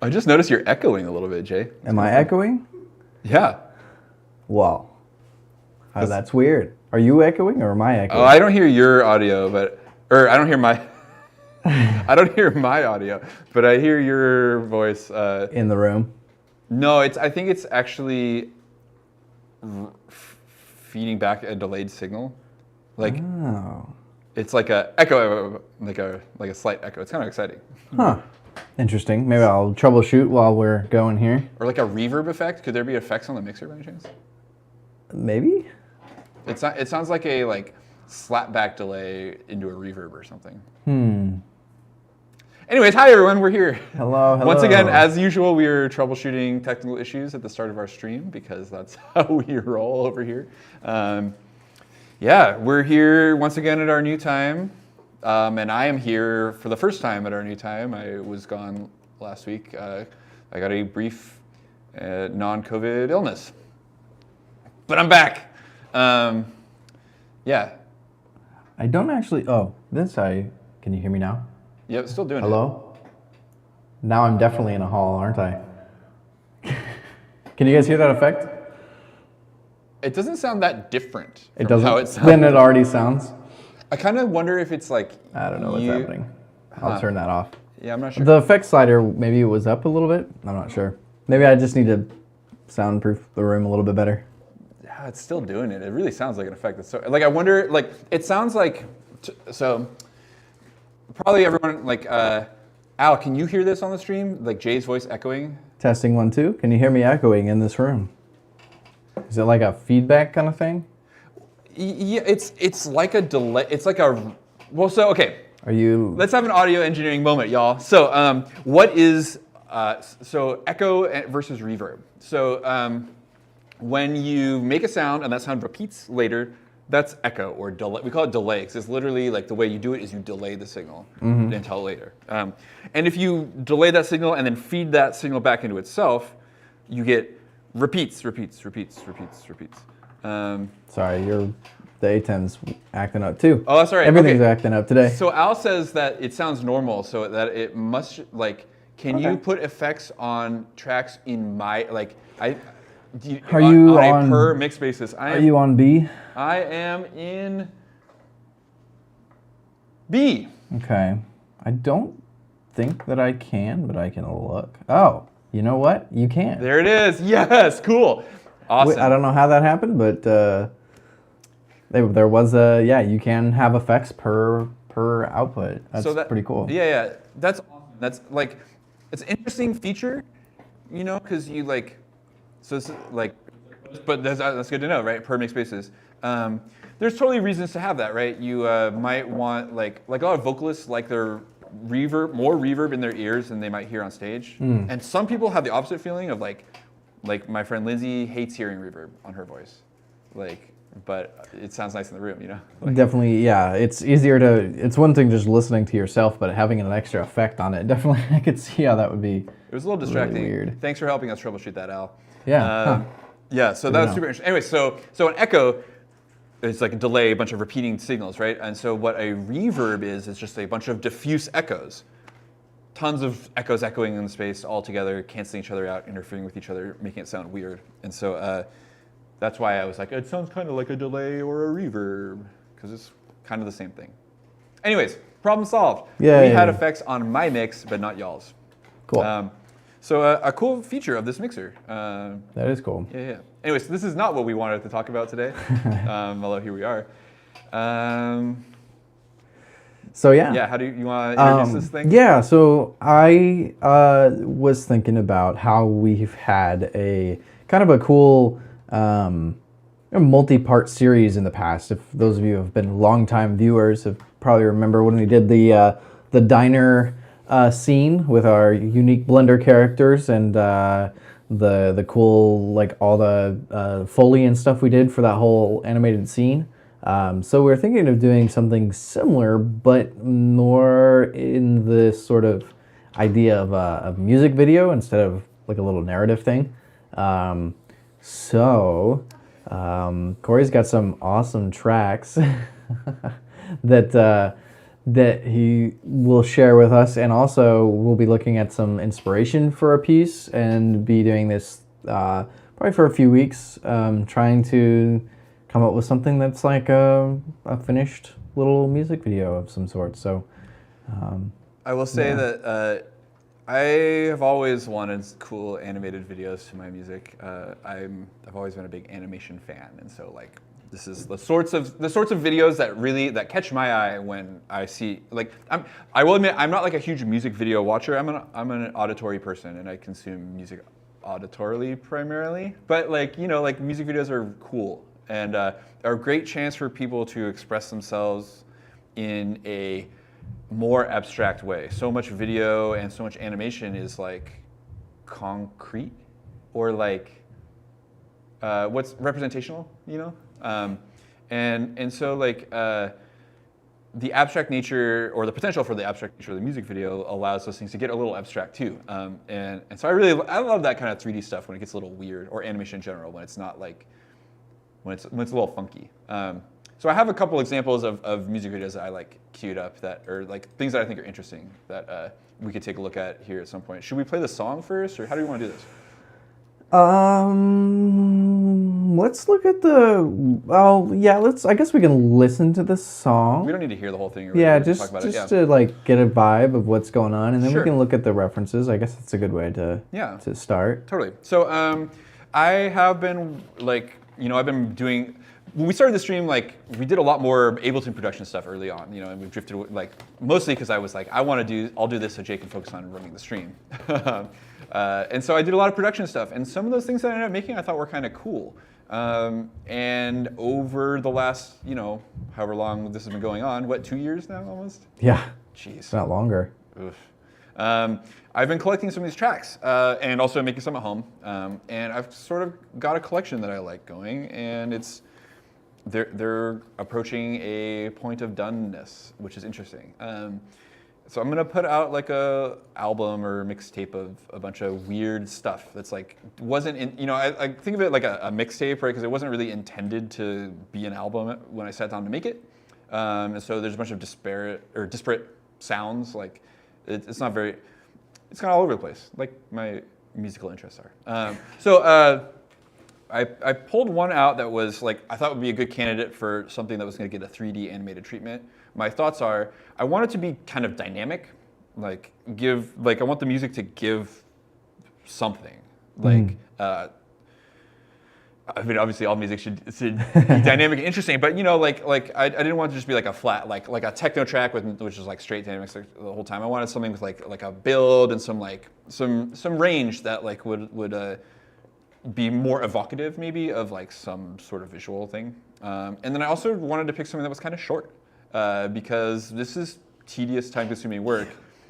I just noticed you're echoing a little bit, Jay. Am I echoing? Yeah. Well, that's weird. Are you echoing or am I echoing? Oh, I don't hear your audio, or I don't hear my. I don't hear my audio, but I hear your voice. In the room? No, I think it's actually feeding back a delayed signal. Like, it's like a echo, like a slight echo. It's kind of exciting. Huh. Interesting. Maybe I'll troubleshoot while we're going here. Or like a reverb effect. Could there be effects on the mixer by any chance? Maybe. It sounds like a slapback delay into a reverb or something. Anyways, hi everyone, we're here. Hello. Once again, as usual, we are troubleshooting technical issues at the start of our stream because that's how we roll over here. Yeah, we're here once again at our new time, and I am here for the first time at our new time. I was gone last week. I got a brief non-COVID illness, but I'm back. Yeah. I don't actually. Can you hear me now? Yep, still doing it. Hello? Now I'm definitely in a hall, aren't I? Can you guys hear that effect? It doesn't sound that different. It doesn't. How it sounds. Then it already sounds. I kind of wonder if it's like. I don't know what's happening. I'll turn that off. Yeah, I'm not sure. The effect slider, maybe it was up a little bit. I'm not sure. Maybe I just need to soundproof the room a little bit better. Yeah, it's still doing it. It really sounds like an effect. It's so, I wonder, it sounds like, so probably everyone, Al, can you hear this on the stream? Like Jay's voice echoing? Testing 1, 2. Can you hear me echoing in this room? Is it like a feedback kind of thing? Yeah, it's like a delay. It's like okay. Are you? Let's have an audio engineering moment, y'all. So, what is echo versus reverb? So, when you make a sound and that sound repeats later, that's echo or delay. We call it delay because it's literally like the way you do it is you delay the signal until later. And if you delay that signal and then feed that signal back into itself, you get repeats. Sorry, the A10's acting up too. Oh, that's all right. Everything's acting up today. So Al says that it sounds normal, so that it must Can you put effects on tracks in my Are you on a per mix basis? Are you on B? I am in B. Okay. I don't think that I can, but I can look. Oh, you know what? You can. There it is. Yes, cool. Awesome. I don't know how that happened, but there was you can have effects per output. That's pretty cool. Yeah. That's awesome. That's it's an interesting feature, because you but that's good to know, right? Per mix basis. There's totally reasons to have that, right? You might want like a lot of vocalists like their more reverb in their ears than they might hear on stage. And some people have the opposite feeling of like my friend Lindsay hates hearing reverb on her voice, but it sounds nice in the room, Definitely, yeah. It's easier it's one thing just listening to yourself, but having an extra effect on it, definitely, I could see how that would be. It was a little distracting. Really weird. Thanks for helping us troubleshoot that, Al. Yeah. Yeah, so that was super interesting. Anyway, so an echo is like a delay, a bunch of repeating signals, right? And so what a reverb is just a bunch of diffuse echoes. Tons of echoes echoing in space all together, canceling each other out, interfering with each other, making it sound weird. And so that's why I was like, it sounds kind of like a delay or a reverb, because it's kind of the same thing. Anyways, problem solved. We had effects on my mix, but not y'all's. Cool. So a cool feature of this mixer. That is cool. Yeah. Anyways, this is not what we wanted to talk about today, although here we are. So yeah. Yeah, how do you want to introduce this thing? Yeah, so I was thinking about how we've had a kind of a cool multi-part series in the past. If those of you who have been longtime viewers have probably remember when we did the diner scene with our unique Blender characters and the cool all the Foley and stuff we did for that whole animated scene. So we're thinking of doing something similar, but more in this sort of idea of a music video instead of like a little narrative thing. Corey's got some awesome tracks that that he will share with us, and also we'll be looking at some inspiration for a piece and be doing this probably for a few weeks, trying to come up with something that's like a finished little music video of some sort. So I will say that I have always wanted cool animated videos to my music. I've always been a big animation fan, and so like this is the sorts of videos that catch my eye when I see like I will admit I'm not like a huge music video watcher. I'm an auditory person, and I consume music auditorily primarily. But like like music videos are cool and are a great chance for people to express themselves in a more abstract way. So much video and so much animation is like concrete or like what's representational, and so like the abstract nature or the potential for the abstract nature of the music video allows those things to get a little abstract too. And so I love that kind of 3D stuff when it gets a little weird, or animation in general when it's not like when it's a little funky. So I have a couple examples of music videos that I like queued up that are like things that I think are interesting that we could take a look at here at some point. Should we play the song first, or how do you want to do this? Let's look at I guess we can listen to the song. We don't need to hear the whole thing. Yeah, just to like get a vibe of what's going on, and then Sure. we can look at the references. I guess that's a good way to start. Totally. So I have been like, I've been doing. When we started the stream, like we did a lot more Ableton production stuff early on, and we drifted like mostly because I was like, I'll do this so Jake can focus on running the stream. And so I did a lot of production stuff, and some of those things that I ended up making I thought were kind of cool. And over the last, however long this has been going on, 2 years now almost? Yeah. Jeez. Not longer. Oof. I've been collecting some of these tracks and also making some at home. And I've sort of got a collection that I like going, and they're approaching a point of doneness, which is interesting. So I'm gonna put out like a album or mixtape of a bunch of weird stuff that's like wasn't in, I think of it like a mixtape, right? Because it wasn't really intended to be an album when I sat down to make it. And so there's a bunch of disparate sounds. Like it's not very, it's kind of all over the place, like my musical interests are. I pulled one out that was like, I thought would be a good candidate for something that was going to get a 3D animated treatment. My thoughts are, I want it to be kind of dynamic, I want the music to give something. I mean, obviously all music should be dynamic and interesting, but I didn't want it to just be like a flat, like a techno track which is like straight dynamics the whole time. I wanted something with like a build and some range that would be more evocative maybe of like some sort of visual thing. And then I also wanted to pick something that was kind of short because this is tedious, time-consuming work.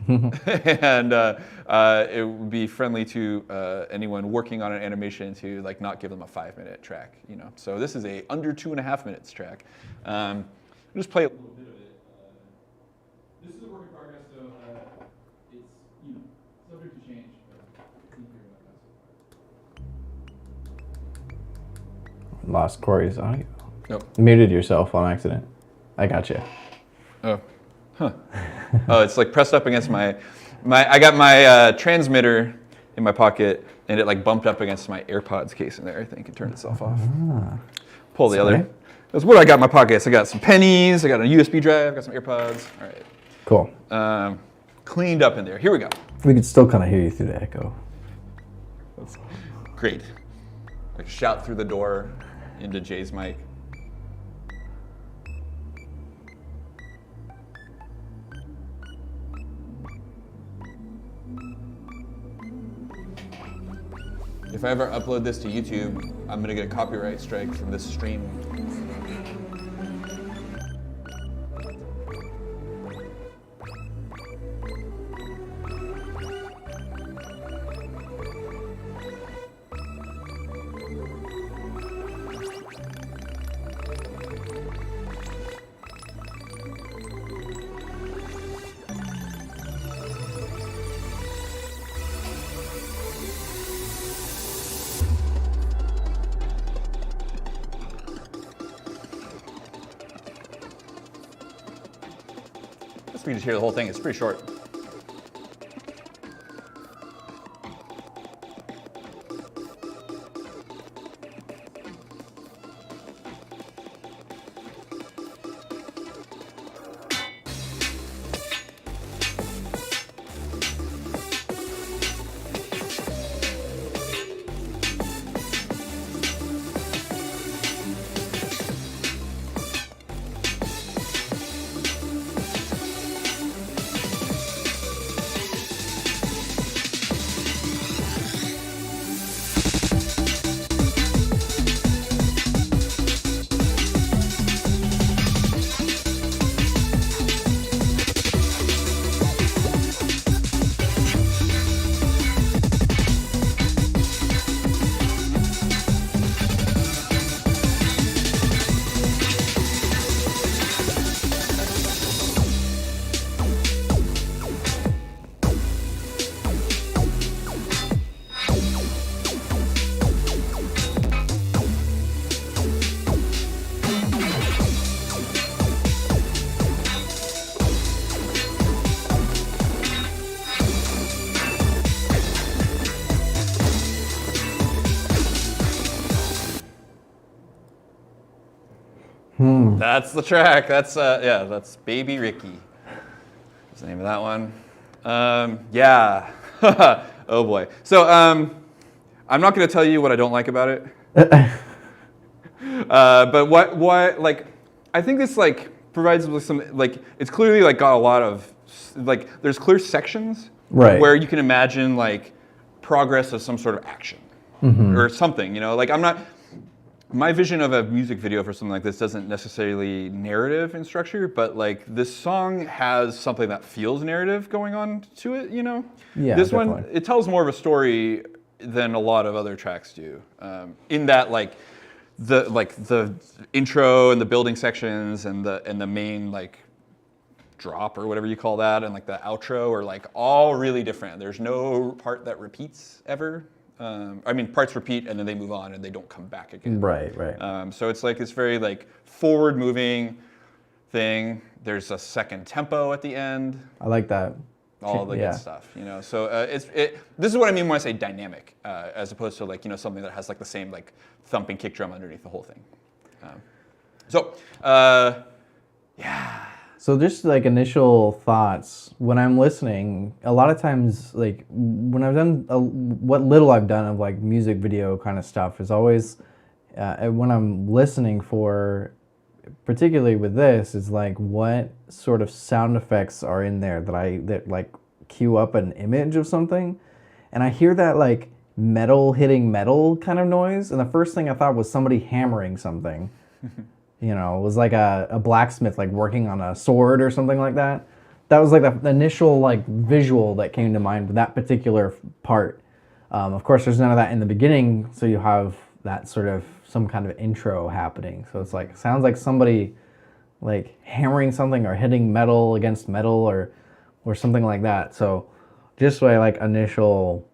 And it would be friendly to anyone working on an animation to like not give them a 5-minute track, So this is a under 2.5 minutes track. I'll just play a little bit of it. This is a work in progress, so it's subject to change. Lost Corey's audio. Nope. Muted yourself on accident. I got you. Oh, huh. Oh, it's like pressed up against my. I got my transmitter in my pocket, and it like bumped up against my AirPods case in there. I think it turned itself off. Pull the other. That's what I got in my pockets. I got some pennies. I got a USB drive. Got some AirPods. All right. Cool. Cleaned up in there. Here we go. We could still kind of hear you through the echo. That's great. Like shout through the door into Jay's mic. If I ever upload this to YouTube, I'm gonna get a copyright strike from this stream. guess we can just hear the whole thing. It's pretty short. That's the track. That's that's Baby Ricky. What's the name of that one? Yeah. Oh boy. So I'm not going to tell you what I don't like about it. But what like I think this like provides with some like it's clearly like got a lot of like there's clear sections where you can imagine like progress of some sort of action or something. You know, like I'm not. My vision of a music video for something like this doesn't necessarily narrative in structure, but like this song has something that feels narrative going on to it, you know? Yeah, this definitely. one, it tells more of a story than a lot of other tracks do. In that like the intro and the building sections and the main like drop or whatever you call that and like the outro are like all really different. There's no part that repeats ever. I mean, parts repeat and then they move on and they don't come back again. Right. So it's like this very like forward-moving thing. There's a second tempo at the end. I like that. All the good stuff, you know. So this is what I mean when I say dynamic, as opposed to like something that has like the same like thumping kick drum underneath the whole thing. Yeah. So just like initial thoughts when I'm listening, a lot of times like when I've done what little I've done of like music video kind of stuff is always when I'm listening for, particularly with this, is like what sort of sound effects are in there that like cue up an image of something, and I hear that like metal hitting metal kind of noise, and the first thing I thought was somebody hammering something. You know, it was like a blacksmith like working on a sword or something like that. That was like the initial like visual that came to mind with that particular part. Of course, there's none of that in the beginning, so you have that sort of some kind of intro happening. So it's like sounds like somebody like hammering something or hitting metal against metal or something like that. So just like initial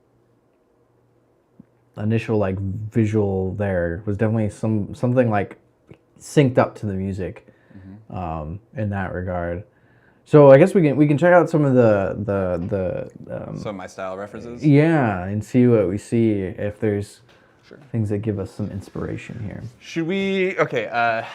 like visual there was definitely something like synced up to the music in that regard. So I guess we can check out some of the some of my style references. Yeah, and see what we see if there's things that give us some inspiration here. Should we? Okay,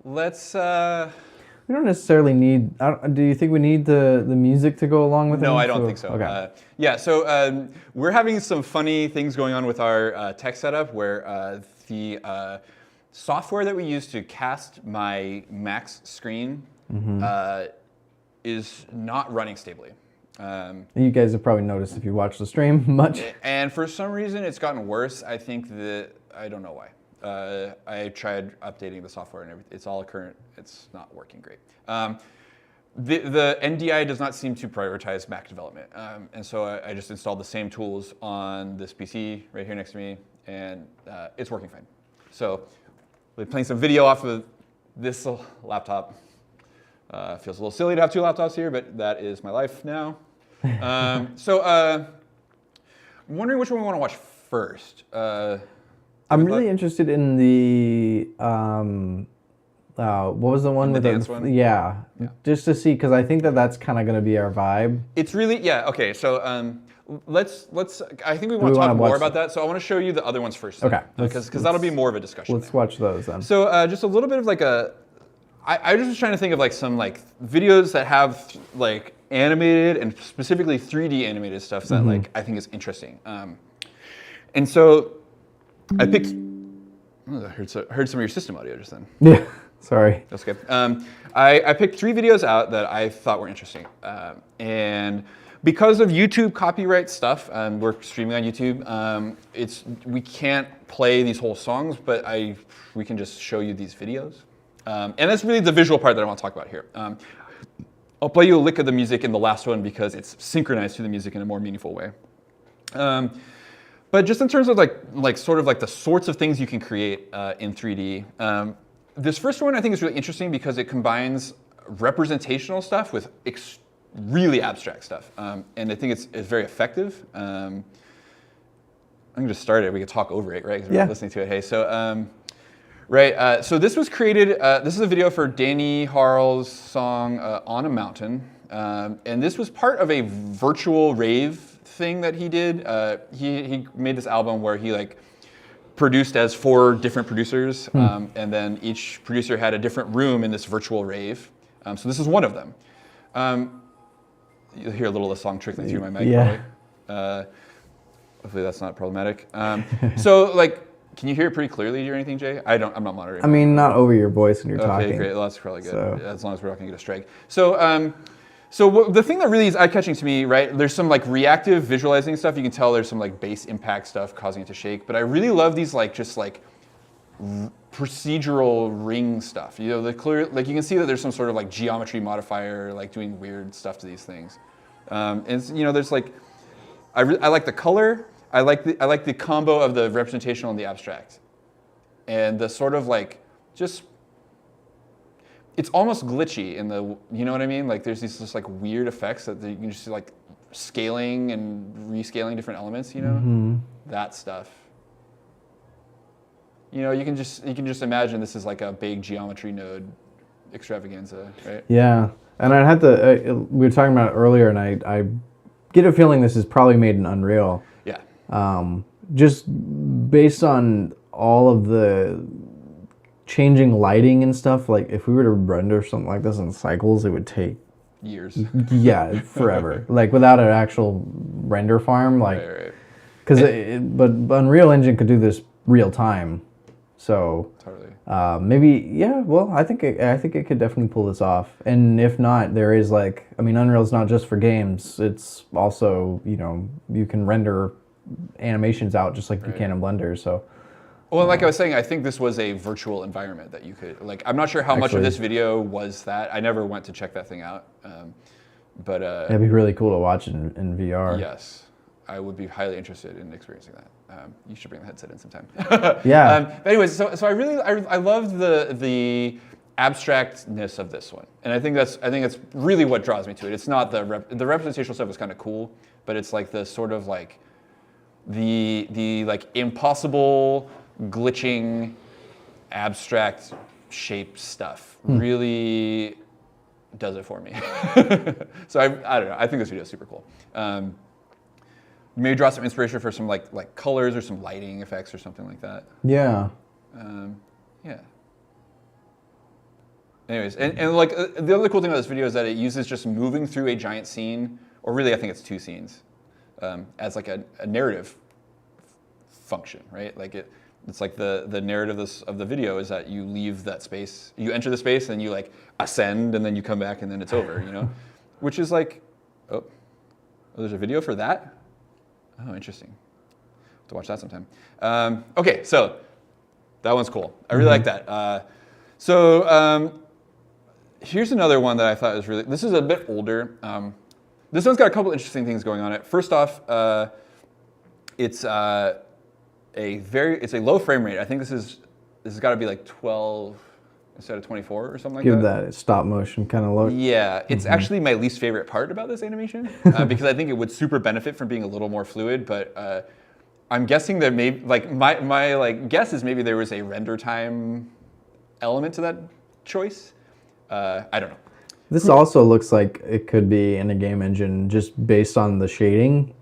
let's. We don't necessarily need. Do you think we need the music to go along with it? No, I don't think so. Okay. Yeah, so we're having some funny things going on with our tech setup where the software that we use to cast my Mac's screen is not running stably. You guys have probably noticed if you watch the stream much. And for some reason, it's gotten worse. I think that, I don't know why. I tried updating the software and everything. It's all current. It's not working great. The NDI does not seem to prioritize Mac development. And so I just installed the same tools on this PC right here next to me, and it's working fine. So we're playing some video off of this laptop. Feels a little silly to have two laptops here, but that is my life now. I'm wondering which one we want to watch first. I'm really interested in the what was the one with dance one? Yeah, just to see, because I think that's kind of going to be our vibe. It's really, yeah, okay, so let's I think we want to talk more about that, so I want to show you the other ones first. Okay. Because that'll be more of a discussion. Let's watch those then. So just a little bit of like I was just trying to think of like some like videos that have like animated and specifically 3D animated stuff that like I think is interesting. And so I picked, I heard some of your system audio just then. Yeah, sorry. That's okay. I picked 3 videos out that I thought were interesting. And because of YouTube copyright stuff, we're streaming on YouTube, we can't play these whole songs, but we can just show you these videos. And that's really the visual part that I want to talk about here. I'll play you a lick of the music in the last one because it's synchronized to the music in a more meaningful way. But just in terms of like sort of like the sorts of things you can create in 3D, this first one I think is really interesting because it combines representational stuff with really abstract stuff, and I think it's very effective. I'm gonna just start it. We can talk over it, right? Because we're listening to it. Hey, so so this was created. This is a video for Danny Harl's song "On a Mountain," and this was part of a virtual rave thing that he did. He made this album where he like produced as 4 different producers, and then each producer had a different room in this virtual rave. So this is one of them. You'll hear a little of the song trickling through my mic. Probably. Hopefully that's not problematic. So like, can you hear it pretty clearly or anything, Jay? I'm not monitoring. I mean, not over your voice when you're talking. Okay, great. Well, that's probably good. So. As long as we're not going to get a strike. So the thing that really is eye-catching to me, right? There's some like reactive visualizing stuff. You can tell there's some like bass impact stuff causing it to shake. But I really love these like just like procedural ring stuff. You know, the clear, like you can see that there's some sort of like geometry modifier, like doing weird stuff to these things. And you know, there's like, I like the color. I like the combo of the representational and the abstract, and the sort of like just. It's almost glitchy in the, you know what I mean? Like there's these just like weird effects that you can just see like scaling and rescaling different elements, you know? That stuff. You know, you can just imagine this is like a big geometry node extravaganza, right? Yeah, and I had to, we were talking about it earlier, and I get a feeling this is probably made in Unreal. Yeah. Just based on all of the changing lighting and stuff, like if we were to render something like this in cycles, it would take years. Yeah, forever. Like without an actual render farm, like because but Unreal Engine could do this real time, so totally. Maybe well, I think it could definitely pull this off. And if not, there is like, I mean, Unreal's not just for games. It's also, you know, you can render animations out just like you can in Blender. So. Well, like I was saying, I think this was a virtual environment that you could, like, I'm not sure how much of this video was that. I never went to check that thing out. But it'd be really cool to watch in VR. Yes, I would be highly interested in experiencing that. You should bring the headset in sometime. Yeah. But anyways, so I love the abstractness of this one, and I think that's really what draws me to it. It's not the representational stuff is kind of cool, but it's like the sort of like the like impossible, glitching, abstract shape stuff really does it for me. So I don't know. I think this video is super cool. Maybe draw some inspiration for some like colors or some lighting effects or something like that. Yeah. Yeah. Anyways, and like the other cool thing about this video is that it uses just moving through a giant scene, or really I think it's 2 scenes, as like a narrative function, right? Like it's like the narrative of the video is that you leave that space, you enter the space, and you like ascend, and then you come back, and then it's over, you know? Which is like, oh, there's a video for that? Oh, interesting. Have to watch that sometime. Okay, so that one's cool. I really like that. Here's another one that I thought was really, this is a bit older. This one's got a couple interesting things going on it. First off, it's a low frame rate. I think this has got to be like 12 instead of 24 or something like that. Give that stop motion kind of look. Yeah, it's actually my least favorite part about this animation because I think it would super benefit from being a little more fluid. But I'm guessing that maybe like my like guess is maybe there was a render time element to that choice. I don't know. This also looks like it could be in a game engine just based on the shading.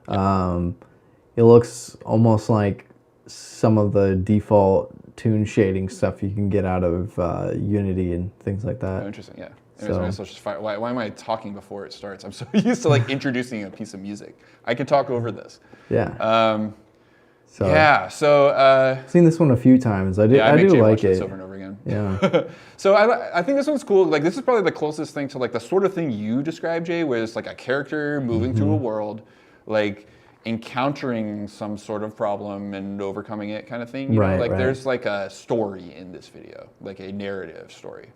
It looks almost like some of the default toon shading stuff you can get out of Unity and things like that. Oh, interesting, yeah. Anyways, let's just fire. Why am I talking before it starts? I'm so used to like introducing a piece of music. I can talk over this. Yeah. So I've seen this one a few times. I do like it. Over and over again. Yeah. So I think this one's cool. Like this is probably the closest thing to like the sort of thing you described, Jay, where it's like a character moving through a world, like encountering some sort of problem and overcoming it, kind of thing. You know? Like there's like a story in this video, like a narrative story.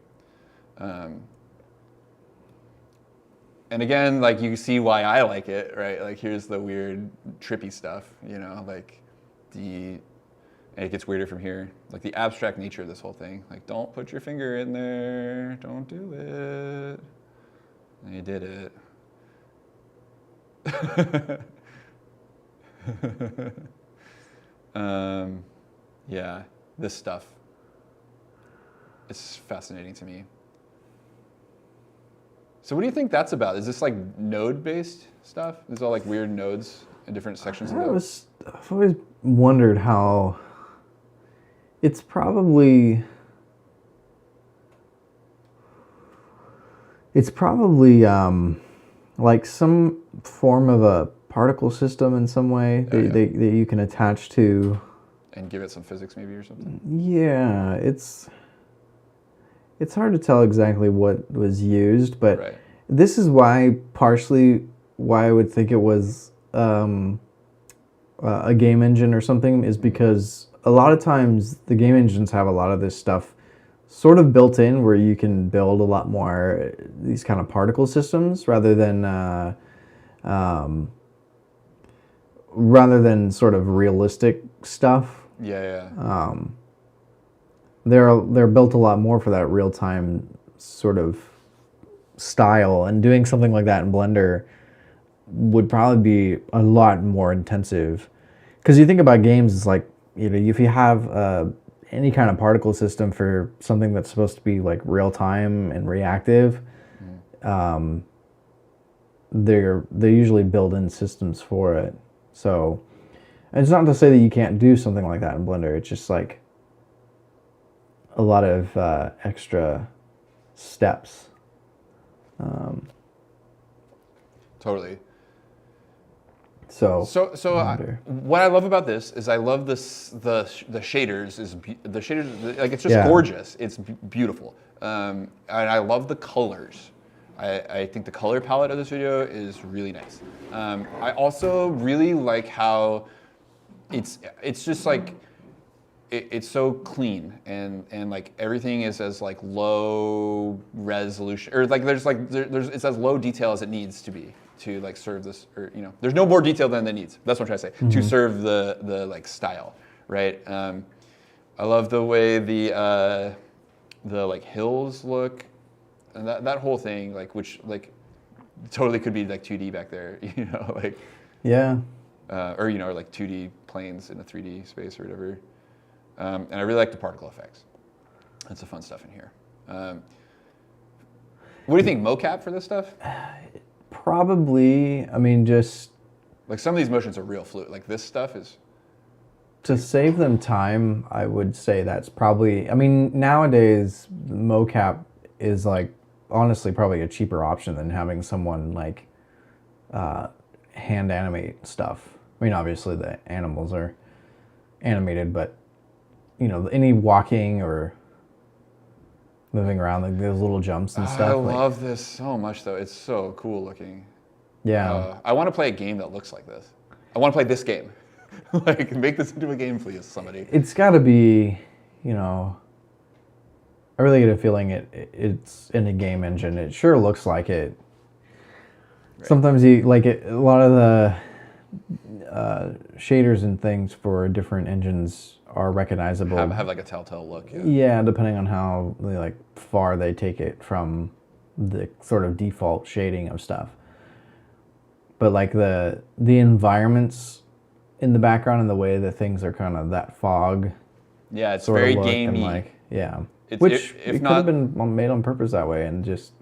And again, like you see why I like it, right? Like here's the weird, trippy stuff, you know, like and it gets weirder from here. Like the abstract nature of this whole thing. Like, don't put your finger in there. Don't do it. And you did it. Yeah, this stuff. It's fascinating to me. So what do you think that's about? Is this like node-based stuff? Is all like weird nodes in different sections of the... I've always wondered how it's probably like some form of a particle system in some way that you can attach to. And give it some physics maybe or something? Yeah, it's hard to tell exactly what was used, but this is partially why I would think it was a game engine or something, is because a lot of times the game engines have a lot of this stuff sort of built in where you can build a lot more these kind of particle systems rather than sort of realistic stuff. They're built a lot more for that real-time sort of style, and doing something like that in Blender would probably be a lot more intensive. Because you think about games, it's like, you know, if you have any kind of particle system for something that's supposed to be like real-time and reactive, they're usually built-in systems for it. So it's not to say that you can't do something like that in Blender. It's just like a lot of extra steps. Totally. So what I love about this is I love this the shaders like it's just gorgeous. It's beautiful, and I love the colors. I think the color palette of this video is really nice. I also really like how it's just like it's so clean and like everything is as like low resolution, or like there's it's as low detail as it needs to be to like serve this, or you know, there's no more detail than it needs. That's what I'm trying to say, to serve the like style, right? I love the way the like hills look, and that whole thing, like, which like totally could be like 2D back there, you know, like or you know, or like 2D planes in a 3D space or whatever. And I really like the particle effects. That's the fun stuff in here. What do you think, mocap for this stuff? Probably. I mean, just like some of these motions are real fluid. Like this stuff is. To save them time, I would say that's probably. I mean, nowadays mocap is like honestly probably a cheaper option than having someone like hand animate stuff. I mean, obviously the animals are animated, but you know, any walking or moving around, like those little jumps and stuff. I love this so much, though. It's so cool looking. Yeah. I want to play a game that looks like this. I want to play this game. Like, make this into a game, please, somebody. It's got to be, you know, I really get a feeling it's in a game engine. It sure looks like it. Right. Sometimes you, like, a lot of the shaders and things for different engines are recognizable. Have like a telltale look. Yeah, depending on how like far they take it from the sort of default shading of stuff. But like the environments in the background and the way that things are kind of that fog. Yeah, it's very gamey. Like, yeah. Which if it could not, have been made on purpose that way, and just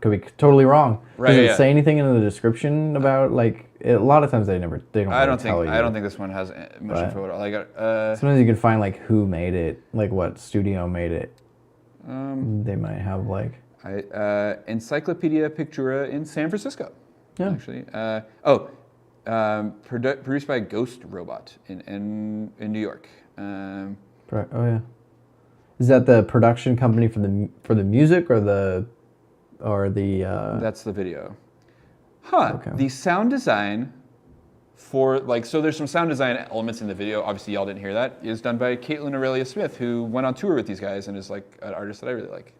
could be totally wrong. Right, Does it yeah. say anything in the description about a lot of times they don't I really don't tell think you. I don't think this one has much info at all. Like, Sometimes you can find like who made it, like what studio made it. They might have like Encyclopedia Pictura in San Francisco. Yeah. Actually, produced by Ghost Robot in New York. oh yeah. Is that the production company for the music or the That's the video. Huh. Okay. The sound design for so there's some sound design elements in the video. Obviously, y'all didn't hear that. Is done by Caitlin Aurelia Smith, who went on tour with these guys and is like an artist that I really like.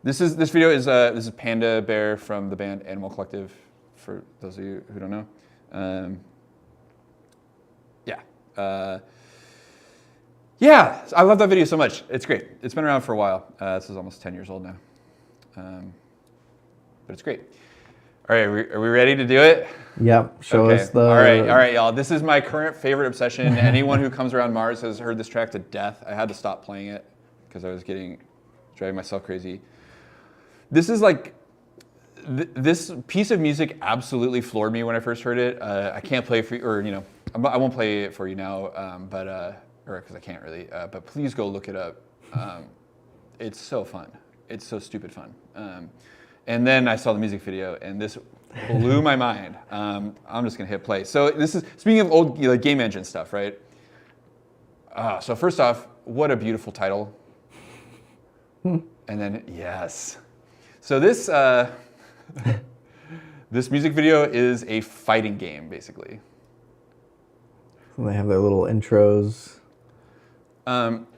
This video is this is Panda Bear from the band Animal Collective. For those of you who don't know, yeah, I love that video so much. It's great. It's been around for a while. This is almost 10 years old now, but it's great. All right, are we ready to do it? Yep. Show us the. All right, y'all. This is my current favorite obsession. Anyone who comes around MARZ has heard this track to death. I had to stop playing it because I was driving myself crazy. This is like, this piece of music absolutely floored me when I first heard it. I can't play for you, or I won't play it for you now, or because I can't really. But please go look it up. It's so fun. It's so stupid fun. And then I saw the music video, and this blew my mind. I'm just gonna hit play. So this is, speaking of old game engine stuff, right? So first off, what a beautiful title. And then, yes. So this this music video is a fighting game, basically. And they have their little intros.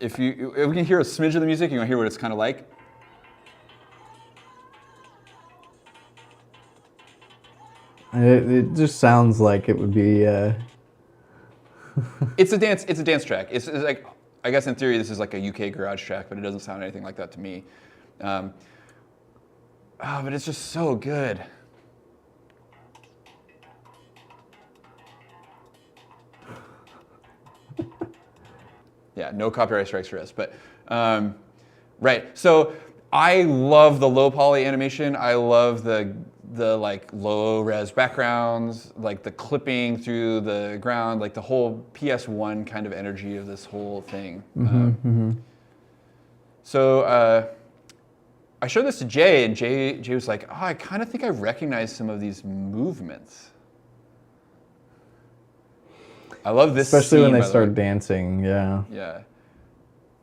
If we can hear a smidge of the music, you can hear what it's kind of like. It just sounds like it would be. It's a dance track. It's like, I guess in theory this is like a UK garage track, but it doesn't sound anything like that to me. But it's just so good. Yeah, no copyright strikes for us, but right. So I love the low poly animation. I love the like low res backgrounds, like the clipping through the ground, like the whole PS1 kind of energy of this whole thing. So I showed this to Jay, and Jay was like, "Oh, I kind of think I recognize some of these movements." I love this, especially scene, when they start dancing. Yeah. Yeah.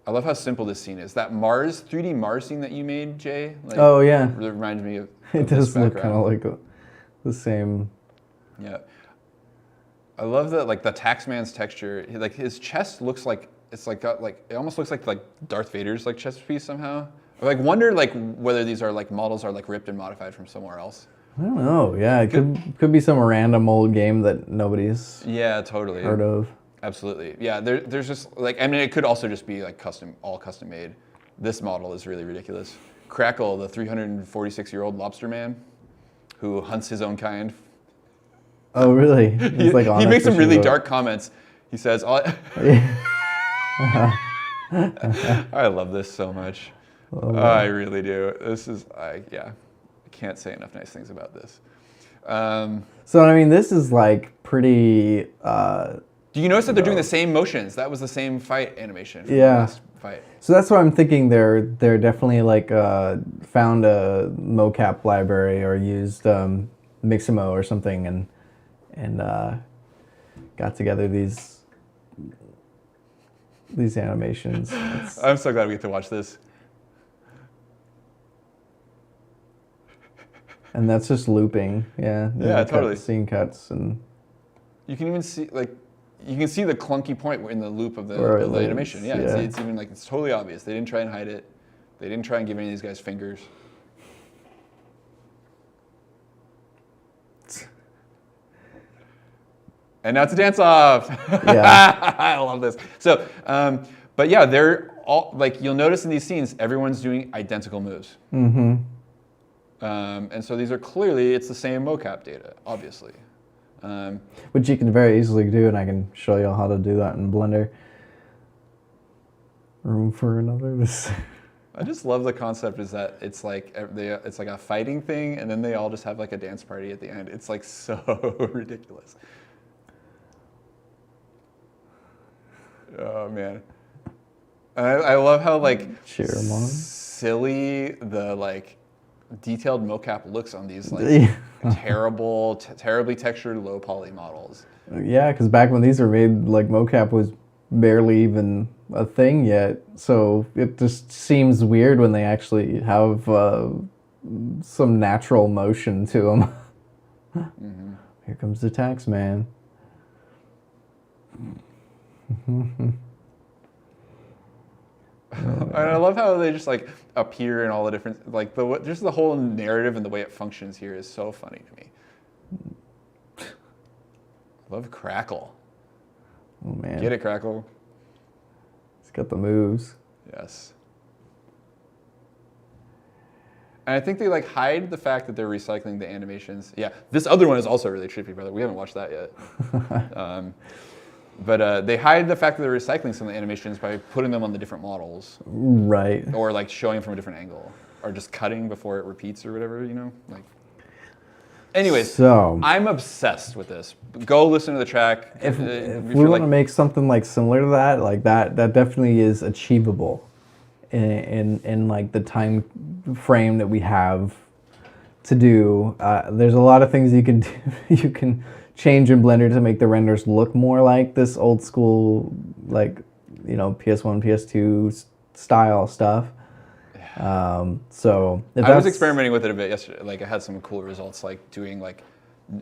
I love how simple this scene is. That 3D MARZ scene that you made, Jay. Like, oh yeah. It reminds me of. It does look kind of like the same. Yeah. I love the Taxman's texture. Like his chest looks like it's like got like it almost looks like Darth Vader's like chest piece somehow. I wonder whether these are models are ripped and modified from somewhere else. I don't know. Yeah, it could be some random old game that nobody's totally heard of. Absolutely. Yeah, there's just it could also just be custom made. This model is really ridiculous. Crackle, the 346-year-old lobster man who hunts his own kind. Oh, really? He makes some really dark comments. He says, I love this so much. I really do. This is, I can't say enough nice things about this. So, I mean, this is pretty... Do you notice that they're doing the same motions? That was the same fight animation from the Yeah. last fight. So that's what I'm thinking. They're definitely found a mocap library or used Mixamo or something and got together these animations. I'm so glad we get to watch this. And that's just looping. Yeah. Yeah, totally. Scene cuts and you can even see you can see the clunky point in the loop of the animation. Yeah, yeah. It's even it's totally obvious. They didn't try and hide it. They didn't try and give any of these guys fingers. And now it's a dance off. Yeah. I love this. So, but yeah, they're all you'll notice in these scenes, everyone's doing identical moves. Mm-hmm. And so these are clearly it's the same mocap data, obviously. Which you can very easily do, and I can show you how to do that in Blender room for another. This. I just love the concept is that it's like it's like a fighting thing, and then they all just have like a dance party at the end. It's like so ridiculous. Oh man, I love how like silly the like detailed mocap looks on these like terribly textured low poly models. Yeah, because back when these were made, like mocap was barely even a thing yet, so it just seems weird when they actually have some natural motion to them. Mm-hmm. Here comes the tax man. And I love how they just like appear in all the different like just the whole narrative and the way it functions here is so funny to me. Love Crackle. Oh man. Get it, Crackle. He's got the moves. Yes. And I think they like hide the fact that they're recycling the animations. Yeah, this other one is also really trippy, brother. We haven't watched that yet. But they hide the fact that they're recycling some of the animations by putting them on the different models. Right. Or like showing them from a different angle. Or just cutting before it repeats or whatever, you know? Like. Anyways, so I'm obsessed with this. Go listen to the track. If we want to make something like similar to that, like that definitely is achievable in like the time frame that we have to do. There's a lot of things you can do. You can change in Blender to make the renders look more like this old school, like, you know, PS1, PS2 style stuff. So I was experimenting with it a bit yesterday. Like I had some cool results, like doing like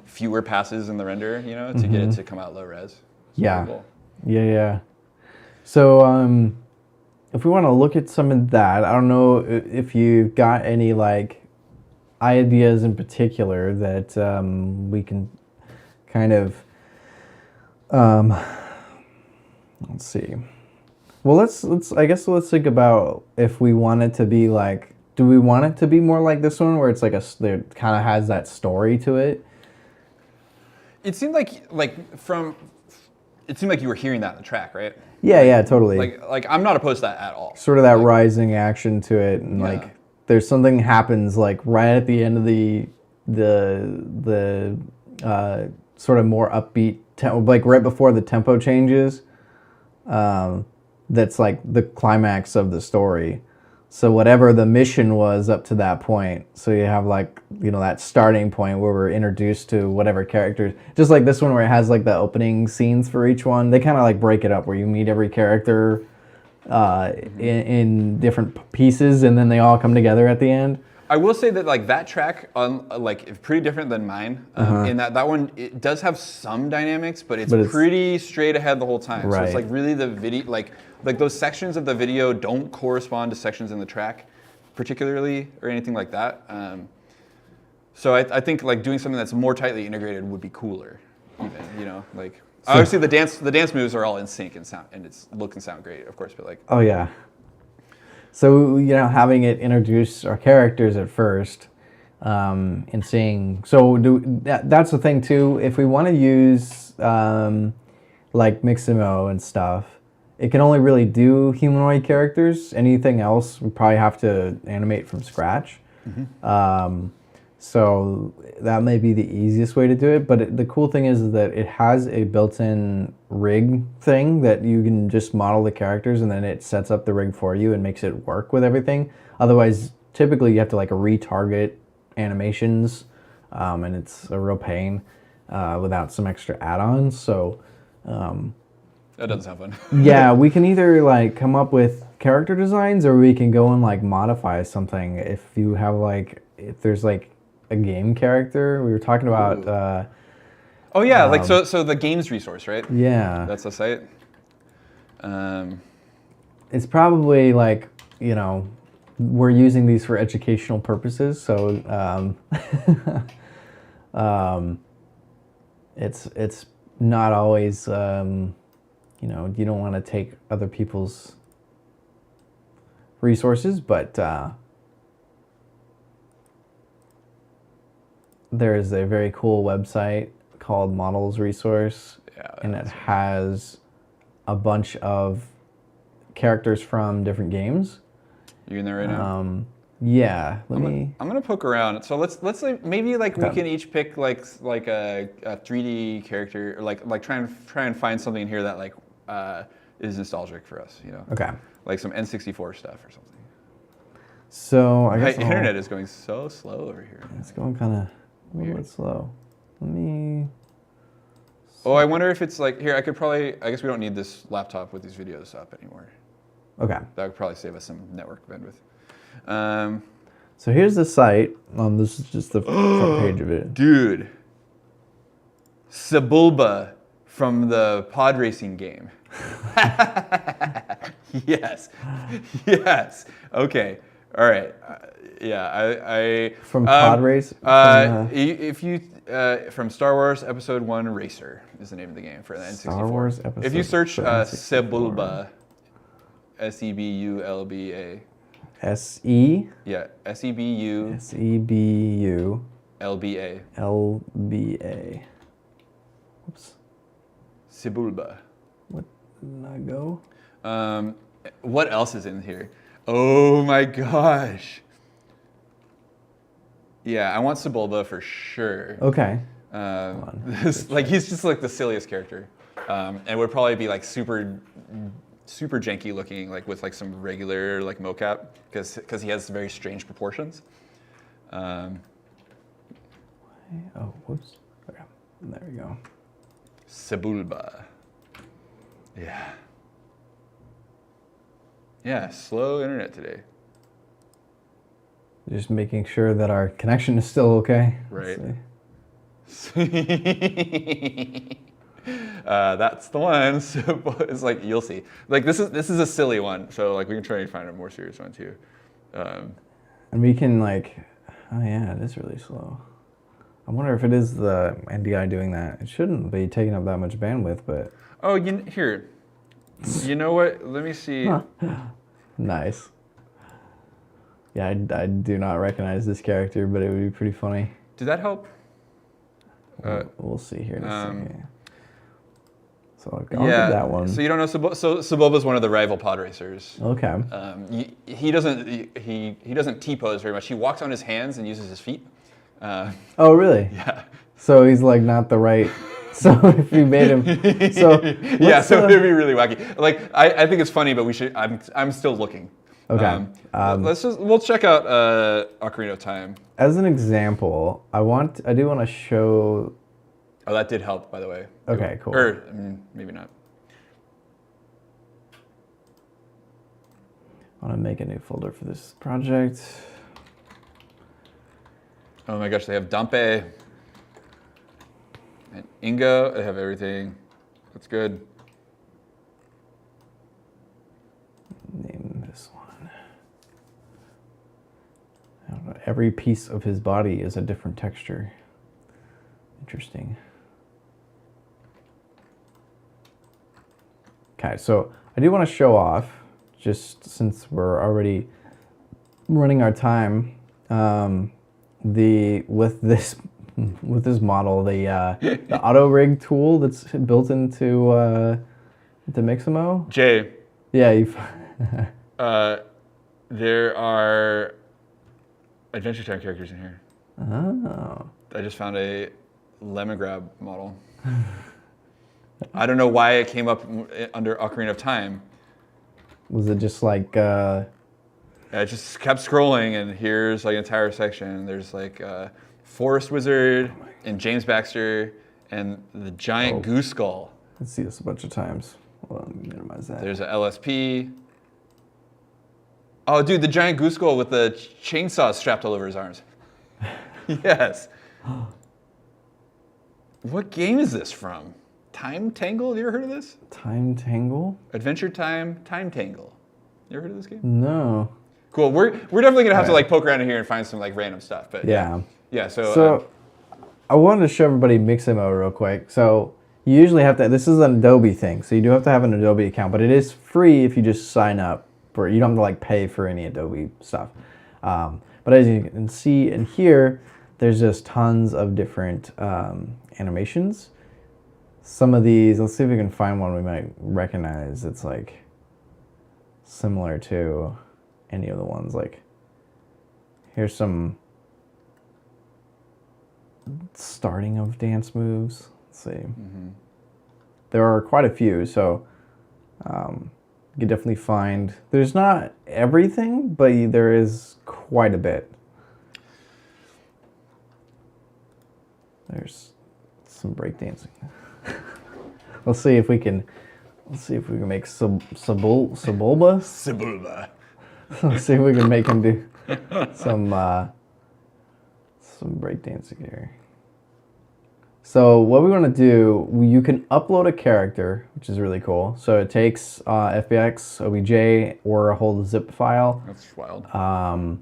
fewer passes in the render, you know, to get it to come out low res. Yeah. Cool. Yeah. So if we want to look at some of that, I don't know if you've got any like ideas in particular that we can kind of let's see. Well, I guess let's think about if we want it to be like, do we want it to be more like this one where it's like it kind of has that story to it? It seemed like you were hearing that in the track, right? Yeah, totally. Like I'm not opposed to that at all. Sort of that rising action to it, and like there's something happens like right at the end of the sort of more upbeat like right before the tempo changes. That's like the climax of the story. So whatever the mission was up to that point, so you have like, you know, that starting point where we're introduced to whatever characters, just like this one where it has like the opening scenes for each one. They kind of like break it up where you meet every character in different pieces and then they all come together at the end. I will say that like that track like pretty different than mine in that one it does have some dynamics, but it's pretty straight ahead the whole time. Right. So it's like really the video like those sections of the video don't correspond to sections in the track particularly or anything like that. So I think like doing something that's more tightly integrated would be cooler, even, you know, like obviously the dance moves are all in sync and sound and it's look and sound great, of course, but like oh yeah. So, you know, having it introduce our characters at first, and seeing, so that's the thing too, if we want to use like Mixamo and stuff, it can only really do humanoid characters. Anything else we probably have to animate from scratch. Mm-hmm. So that may be the easiest way to do it, but the cool thing is that it has a built-in rig thing that you can just model the characters and then it sets up the rig for you and makes it work with everything. Otherwise, typically you have to like retarget animations, and it's a real pain without some extra add-ons. So that doesn't sound fun. Yeah, we can either like come up with character designs or we can go and like modify something. If you have like, if there's like a game character, we were talking about. Oh yeah, like so the games resource, right? Yeah, that's the site. It's probably like, you know, we're using these for educational purposes, so it's not always, you know, you don't want to take other people's resources, but there is a very cool website called Models Resource, and it has a bunch of characters from different games. You in there right now? Yeah. I'm gonna poke around. So let's like maybe like we can each pick like a 3D character, or like try and find something in here that like is nostalgic for us. You know. Okay. Like some N64 stuff or something. So I guess my internet is going so slow over here. It's going kind of a little bit slow. Let me. Oh, I wonder if it's like here. I guess we don't need this laptop with these videos up anymore. Okay. That would probably save us some network bandwidth. So here's the site. This is just the front page of it. Dude. Sebulba from the pod racing game. Yes. Yes. Okay. All right. I from pod race. If you from Star Wars Episode 1 Racer is the name of the game for the N64. Star Wars Episode. If you search Sebulba, Sebulba. SE. Yeah, SEBU. SEBU. LBA. LBA. Whoops. Sebulba. What did I go? What else is in here? Oh my gosh. Yeah, I want Sebulba for sure. Okay. Like he's just like the silliest character, and would probably be like super janky looking, like with like some regular like mocap, because he has very strange proportions. Oh, whoops. Okay. There we go. Sebulba. Yeah. Yeah, slow internet today. Just making sure that our connection is still okay. Right. That's the one. So it's like you'll see. Like this is a silly one. So like we can try and find a more serious one too. And we can like, oh yeah, it is really slow. I wonder if it is the NDI doing that. It shouldn't be taking up that much bandwidth, but. Oh, here. You know what? Let me see. Nice. Yeah, I do not recognize this character, but it would be pretty funny. Did that help? We'll see here in a second. So I'll get that one. So you don't know Sebulba's one of the rival pod racers. Okay. He doesn't T-pose very much. He walks on his hands and uses his feet. Oh really? Yeah. So he's like not the right. So if you made him, so yeah, so it'd be really wacky. Like I think it's funny, but we should. I'm still looking. Okay. We'll check out Ocarina of Time. As an example, I do want to show. Oh, that did help, by the way. Okay, cool. Or maybe not. I want to make a new folder for this project. Oh my gosh, they have Dampe and Ingo. They have everything. That's good. Name this one. I don't know. Every piece of his body is a different texture. Interesting. Okay, so I do want to show off, just since we're already running our time, with this model, the auto rig tool that's built into Mixamo. Jay. Yeah, there are Adventure Time characters in here. Oh. I just found a Lemon Grab model. I don't know why it came up under Ocarina of Time. Was it just like... I just kept scrolling, and here's like an entire section. There's like Forest Wizard and James Baxter and the giant goose skull. Let's see this a bunch of times. Hold on, let me minimize that. There's a LSP. Oh, dude, the giant goose skull with the chainsaw strapped all over his arms. Yes. What game is this from? Time Tangle? Have you ever heard of this? Time Tangle? Adventure Time Tangle. You ever heard of this game? No. Cool. We're definitely gonna have to like poke around in here and find some like random stuff. But yeah. Yeah. So I wanted to show everybody Mixamo real quick. So you usually have to. This is an Adobe thing, so you do have to have an Adobe account, but it is free if you just sign up for. You don't have to like pay for any Adobe stuff. But as you can see in here, there's just tons of different animations. Some of these, let's see if we can find one we might recognize. It's like similar to any of the ones. Like, here's some starting of dance moves. Let's see. Mm-hmm. There are quite a few, so you can definitely find. There's not everything, but there is quite a bit. There's some breakdancing. Let's see if we can make Sebulba. Let's see if we can make him do some breakdancing here. So what we want to do, you can upload a character, which is really cool. So it takes FBX, OBJ, or a whole zip file. That's wild. I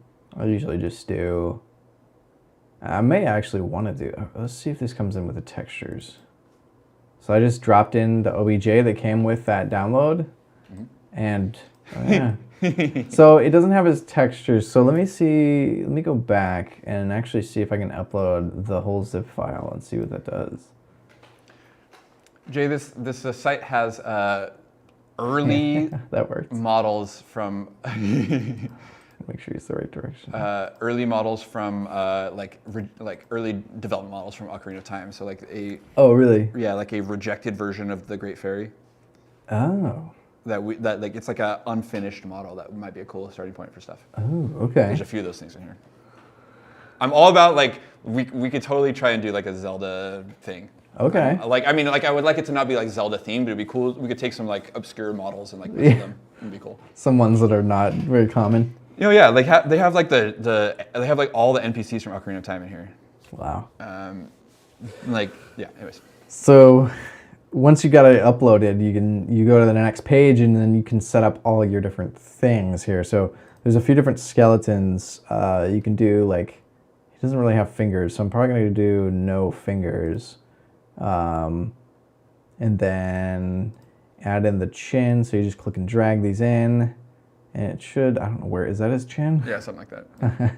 usually just do. I may actually want to do. Let's see if this comes in with the textures. So I just dropped in the OBJ that came with that download, and yeah. So it doesn't have his textures. So let me see. Let me go back and actually see if I can upload the whole zip file and see what that does. Jay, this site has early that works. Models from. Make sure it's the right direction. Early models from like early development models from Ocarina of Time. So like a. Oh really? Yeah, like a rejected version of the Great Fairy. Oh. That like it's like a unfinished model that might be a cool starting point for stuff. Oh, okay. There's a few of those things in here. I'm all about like we could totally try and do like a Zelda thing. Okay. Like I mean like I would like it to not be like Zelda themed, but it'd be cool. We could take some like obscure models and like mix them. It'd be cool. Some ones that are not very common. You know, yeah, like they have like they have like all the NPCs from Ocarina of Time in here. Wow. Like yeah. Anyways. So. Once you got it uploaded, you go to the next page and then you can set up all your different things here. So there's a few different skeletons. You can do like, he doesn't really have fingers, so I'm probably going to do no fingers. And then add in the chin. So you just click and drag these in, and it should, I don't know, where is that his chin? Yeah, something like that.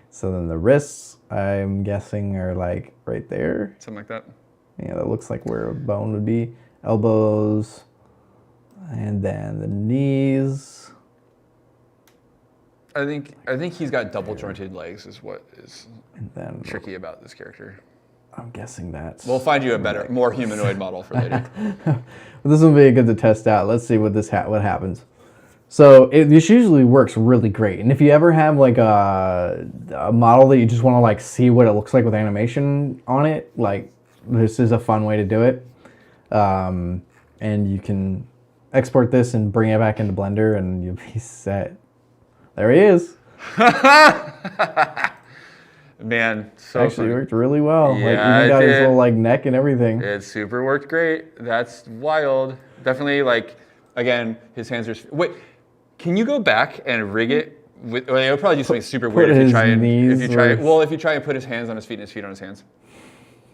So then the wrists, I'm guessing, are like right there. Something like that. Yeah, that looks like where a bone would be. Elbows, and then the knees. I think he's got double jointed legs is what is And then tricky about this character. I'm guessing that's. We'll find you a better, more humanoid model for later. Well, this will be good to test out. Let's see what what happens. So this usually works really great. And if you ever have like a model that you just want to like see what it looks like with animation on it, like. This is a fun way to do it. And you can export this and bring it back into Blender and you'll be set. There he is. Man, so actually worked really well. Yeah, like even got his little like neck and everything. It super worked great. That's wild. Definitely like, again, his hands are, wait, can you go back and rig it? Well, it would probably do something super weird if you try and put his hands on his feet and his feet on his hands.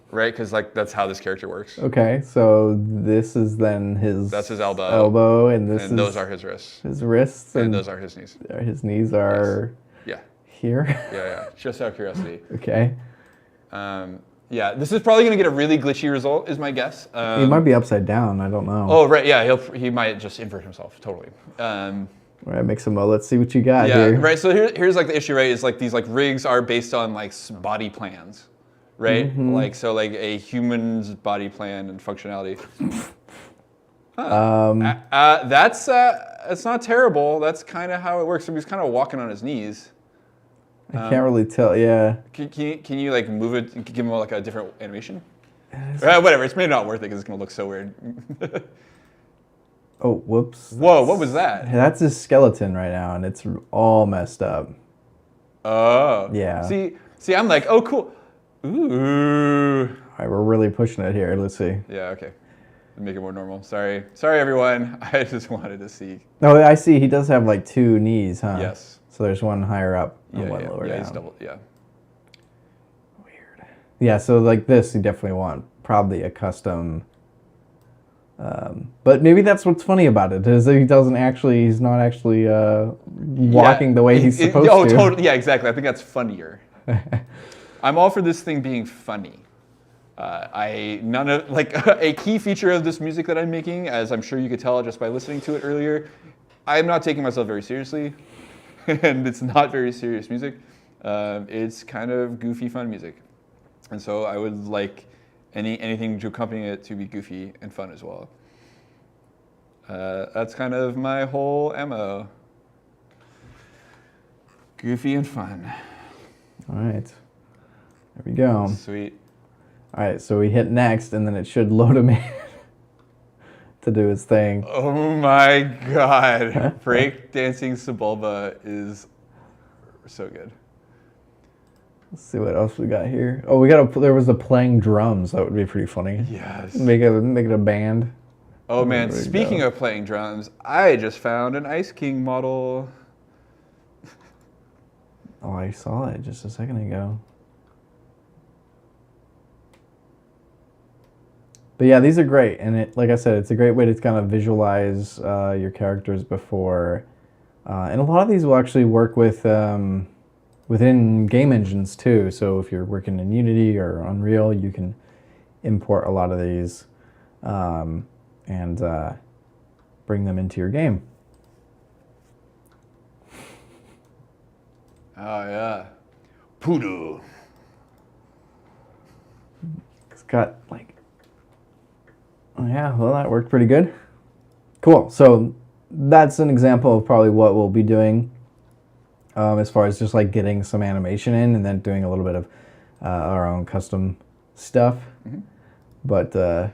Right, because like that's how this character works. Okay, so this is then his. That's his elbow. And those are his wrists. His wrists. And those are his knees. His knees are. Yes. Yeah. Here. Yeah. Just out of curiosity. Okay. Yeah, this is probably gonna get a really glitchy result, is my guess. He might be upside down. I don't know. Oh right, yeah. He might just invert himself totally. All right, make some. Let's see what you got here. Yeah. Right. So here's like the issue. Right, is like these like rigs are based on like body plans. Right? Mm-hmm. Like, so like a human's body plan and functionality. That's it's not terrible. That's kind of how it works. So he's kind of walking on his knees. I can't really tell, yeah. Can you like move it, give him like a different animation? Whatever, it's maybe not worth it because it's gonna look so weird. Oh, whoops. Whoa, what was that? That's his skeleton right now and it's all messed up. Oh. Yeah. See, I'm like, oh cool. Ooh. All right, we're really pushing it here. Let's see. Yeah, okay. Make it more normal. Sorry everyone. I just wanted to see. Oh, I see. He does have like two knees, huh? Yes. So there's one higher up and one lower down. He's double. Yeah. Weird. Yeah. So like this, you definitely want probably a custom. But maybe that's what's funny about it is that he's not actually walking the way he's supposed to. Oh, totally. Yeah, exactly. I think that's funnier. I'm all for this thing being funny. A key feature of this music that I'm making, as I'm sure you could tell just by listening to it earlier, I'm not taking myself very seriously, and it's not very serious music. It's kind of goofy, fun music, and so I would like anything to accompany it to be goofy and fun as well. That's kind of my whole MO. Goofy and fun. All right. There we go. Sweet. All right, so we hit next, and then it should load him in to do its thing. Oh my god. Breakdancing Sebulba is so good. Let's see what else we got here. Oh, there was a playing drums. That would be pretty funny. Yes. Make it a band. Oh man, speaking of playing drums, I just found an Ice King model. Oh, I saw it just a second ago. But yeah, these are great, and like I said, it's a great way to kind of visualize your characters before. And a lot of these will actually work with within game engines too. So if you're working in Unity or Unreal, you can import a lot of these and bring them into your game. Oh yeah, Poodoo. It's got like, oh yeah, well that worked pretty good. Cool. So that's an example of probably what we'll be doing as far as just like getting some animation in and then doing a little bit of our own custom stuff. Mm-hmm. But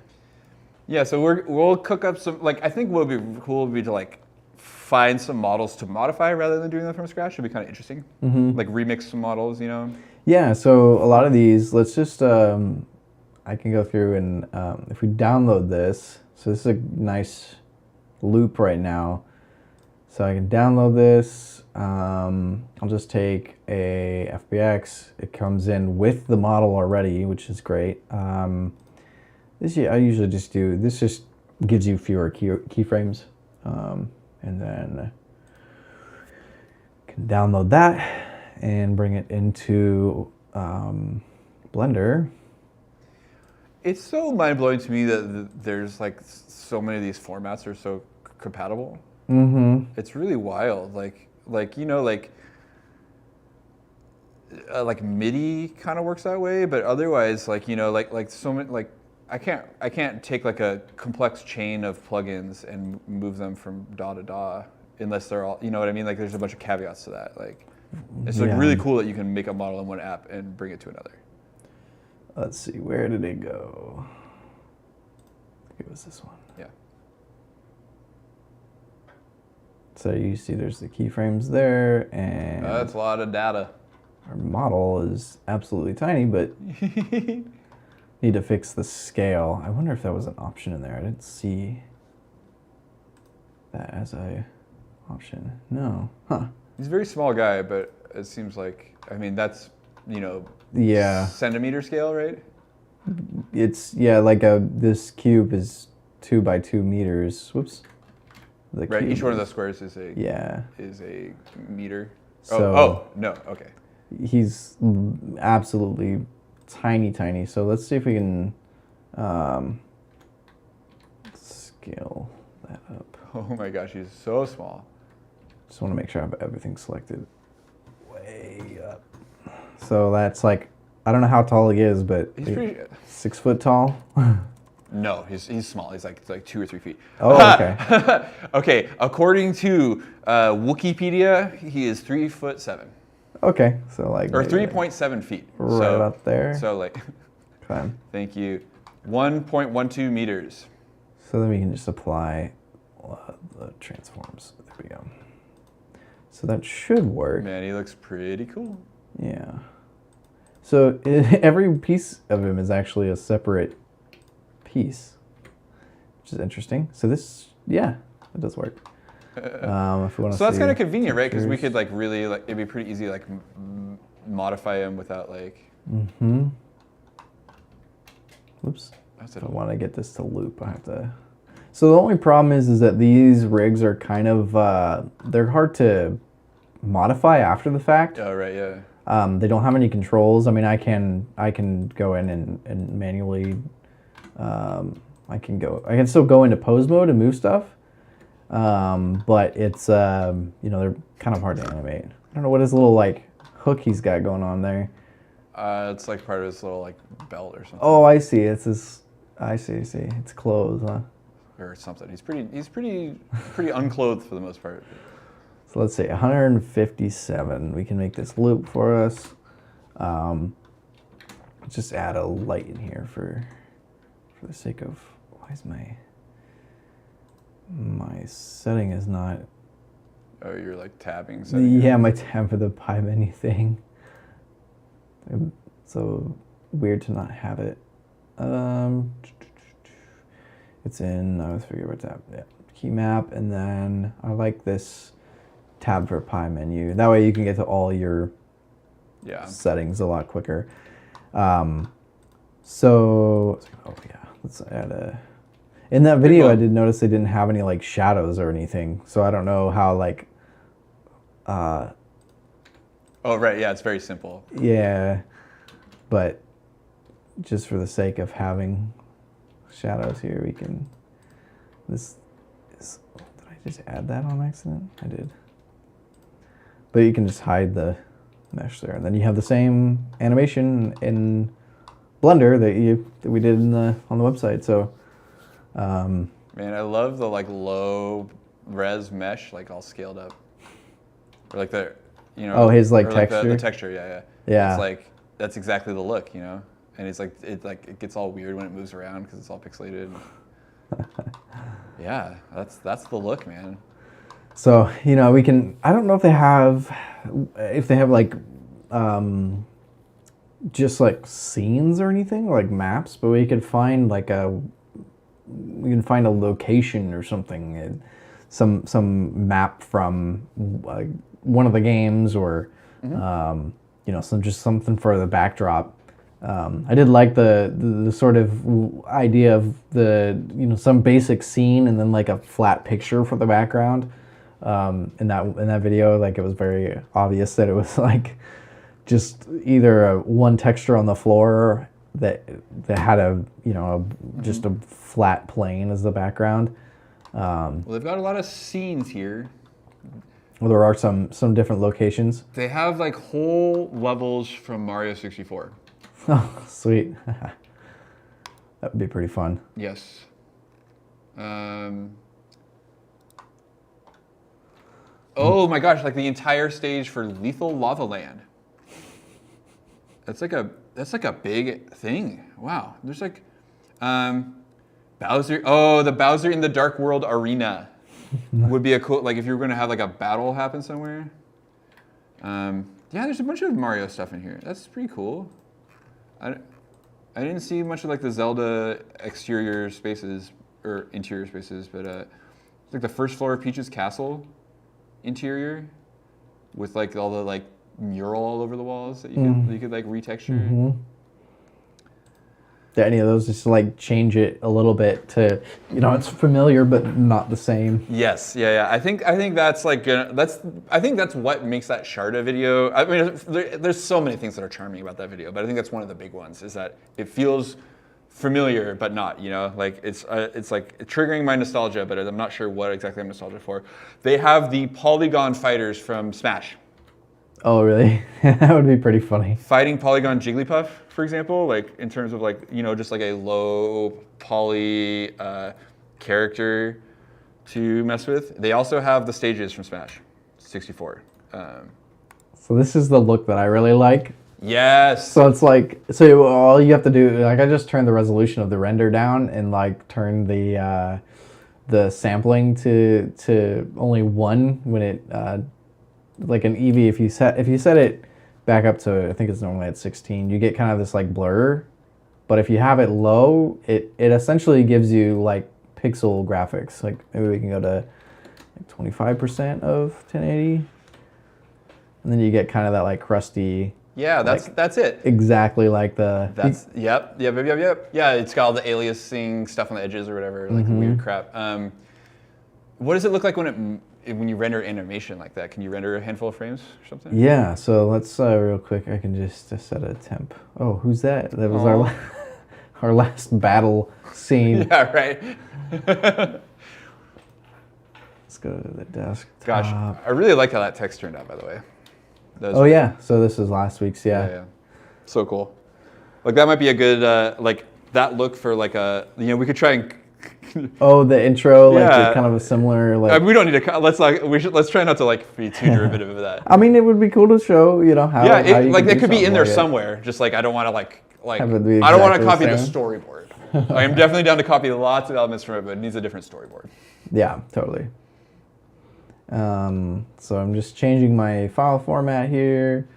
yeah, so we'll cook up some, like, I think what would be cool would be to like find some models to modify rather than doing them from scratch. It'd be kind of interesting. Mm-hmm. Like remix some models, you know? Yeah, so a lot of these, let's just, I can go through and if we download this, so this is a nice loop right now. So I can download this. I'll just take a FBX. It comes in with the model already, which is great. I usually just do, this just gives you fewer keyframes. And then can download that and bring it into Blender. It's so mind-blowing to me that there's like so many of these formats are so compatible. Mm-hmm. It's really wild. Like you know, like MIDI kind of works that way, but otherwise, like, you know, like so many, like I can't take like a complex chain of plugins and move them from DAW to DAW unless they're all, you know what I mean? Like there's a bunch of caveats to that. Like it's like really cool that you can make a model in one app and bring it to another. Let's see, where did it go? I think it was this one. Yeah. So you see there's the keyframes there, and that's a lot of data. Our model is absolutely tiny, but need to fix the scale. I wonder if that was an option in there. I didn't see that as a option. No. Huh. He's a very small guy, but it seems like, I mean, that's, you know, yeah, centimeter scale, right? It's, yeah, like this cube is 2 by 2 meters. Whoops. Right, each one of those squares is a meter. So no, okay. He's absolutely tiny. So let's see if we can scale that up. Oh my gosh, he's so small. Just want to make sure I have everything selected way up. So that's like, I don't know how tall he is, but he's pretty 6 foot tall. No, he's small. He's like 2 or 3 feet. Oh, okay. Okay, according to Wikipedia, he is 3'7". Okay, so like, or 3.7 feet. Right up there. So like, okay. Thank you. 1.12 meters. So then we can just apply the transforms. There we go. So that should work. Man, he looks pretty cool. Yeah. So every piece of him is actually a separate piece, which is interesting. So this, yeah, it does work. If we want to. So that's kind of convenient, right? Because we could like really, like, it'd be pretty easy like modify him without like. Mm-hmm. Oops. If I want to get this to loop, I have to. So the only problem is that these rigs are kind of they're hard to modify after the fact. Oh right, yeah. They don't have any controls. I mean, I can go in and manually. I can still go into pose mode and move stuff. but it's you know, they're kind of hard to animate. I don't know what his little like hook he's got going on there. It's like part of his little like belt or something. Oh, I see. It's his. I see. It's clothes, huh? Or something. He's pretty unclothed for the most part. So let's see, 157. We can make this loop for us. Let's just add a light in here for the sake of. Why is my setting is not? Oh, you're like tabbing setting. Yeah, my tab for the pie menu thing. So weird to not have it. It's in. I always forget what tab. Yeah, key map, and then I like this tab for pie menu. That way you can get to all your settings a lot quicker. So oh yeah, let's add a. In that video, I did notice they didn't have any like shadows or anything. So I don't know how like. Oh right, yeah, it's very simple. Yeah, but just for the sake of having shadows here, we can. This is. Did I just add that on accident? I did. But you can just hide the mesh there, and then you have the same animation in Blender that we did on the website. So. Man, I love the like low res mesh, like all scaled up, or like the, you know. Oh, his like or, texture. the texture, yeah. It's like that's exactly the look, you know. And it's like it gets all weird when it moves around because it's all pixelated. Yeah, that's the look, man. So you know we can. I don't know if they have like just like scenes or anything like maps, but we could find like we can find a location or something, some map from one of the games, or you know, just something for the backdrop. I did like the sort of idea of the, you know, some basic scene and then like a flat picture for the background. In that video, like it was very obvious that it was like just either one texture on the floor that had a, you know, just a flat plane as the background. Well, they've got a lot of scenes here. Well, there are some different locations. They have like whole levels from Mario 64. Oh, sweet. That would be pretty fun. Yes. Oh my gosh, like the entire stage for Lethal Lava Land. That's like a big thing. Wow. There's like Bowser. Oh, the Bowser in the Dark World arena would be a cool, like if you were going to have like a battle happen somewhere. Yeah, there's a bunch of Mario stuff in here. That's pretty cool. I didn't see much of like the Zelda exterior spaces or interior spaces, but it's like the first floor of Peach's castle interior with like all the like mural all over the walls that you could like retexture. Yeah, any of those, just like change it a little bit to, you know, it's familiar but not the same. Yes, yeah. I think that's like I think that's what makes that Sharda video. I mean, there's so many things that are charming about that video, but I think that's one of the big ones, is that it feels familiar but not, you know, like it's like triggering my nostalgia, but I'm not sure what exactly I'm nostalgic for. They have the polygon fighters from Smash. Oh, really? That would be pretty funny. Fighting Polygon Jigglypuff, for example, like in terms of like, you know, just like a low poly character to mess with. They also have the stages from Smash 64. So this is the look that I really like. Yes. So it's like, so all you have to do, like I just turned the resolution of the render down and like turn the sampling to only 1 when it like an Eevee, if you set it back up to, I think it's normally at 16, you get kind of this like blur. But if you have it low, it essentially gives you like pixel graphics. Like maybe we can go to like 25% of 1080, and then you get kind of that like crusty. Yeah, that's it. Exactly like the. That's yep. Yeah, it's got all the aliasing stuff on the edges or whatever, like weird crap. What does it look like when you render animation like that? Can you render a handful of frames or something? Yeah, so let's real quick, I can just set a temp. Oh, who's that? That was our last battle scene. Yeah, right. Let's go to the desktop. Gosh, I really like how that text turned out, by the way. Oh yeah, so this is last week's, yeah. So cool. Like that might be a good, like that look for like a, we could try and. Oh, the intro, like kind of a similar, like. We don't need to. Let's try not to like be too derivative of that. I mean, it would be cool to show, how. Yeah, how like it could be in there somewhere. Just like I don't want to like I don't want to copy the storyboard. I am definitely down to copy lots of elements from it, but it needs a different storyboard. Yeah, totally. So I'm just changing my file format here.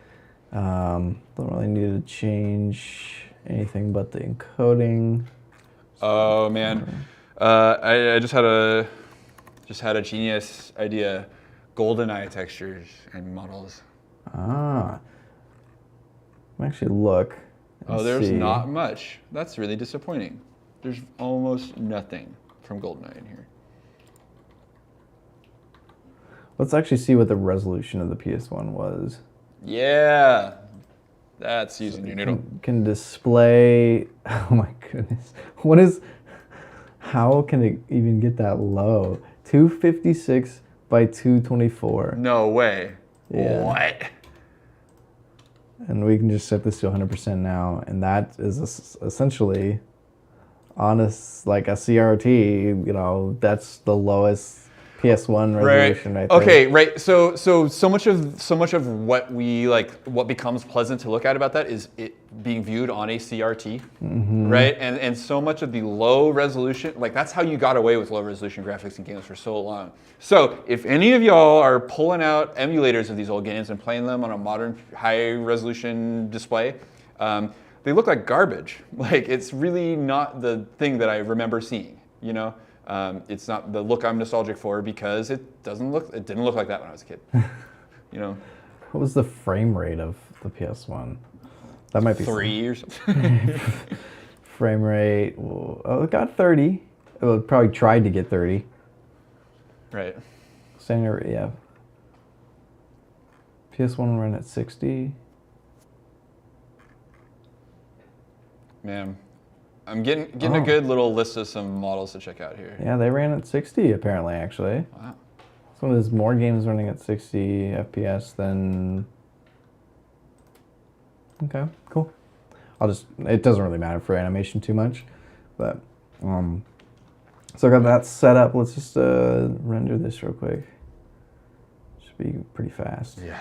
Don't really need to change anything but the encoding. Oh man, I just had a genius idea. GoldenEye textures and models. Ah. Actually look. Oh, there's not much. That's really disappointing. There's almost nothing from GoldenEye in here. Let's actually see what the resolution of the PS1 was. Yeah, that's using your noodle. Can display. Oh my goodness. How can it even get that low? 256 by 224. No way. Yeah. What? And we can just set this to 100% now, and that is essentially on a CRT. That's the lowest PS1 resolution right there. Okay, right. So much of what we like, what becomes pleasant to look at about that is it being viewed on a CRT, right? And so much of the low resolution, like that's how you got away with low resolution graphics in games for so long. So if any of y'all are pulling out emulators of these old games and playing them on a modern high resolution display, they look like garbage. Like it's really not the thing that I remember seeing, It's not the look I'm nostalgic for because it didn't look like that when I was a kid. What was the frame rate of the PS1? That might be 3 or something. Frame rate. Oh, it got 30. It probably tried to get 30. Right. Standard, yeah. PS1 ran at 60. Man. I'm getting a good little list of some models to check out here. Yeah, they ran at 60 apparently, actually. Wow. So there's more games running at 60 FPS than... Okay, cool. It doesn't really matter for animation too much, but, so I got that set up. Let's just render this real quick. Should be pretty fast. Yeah.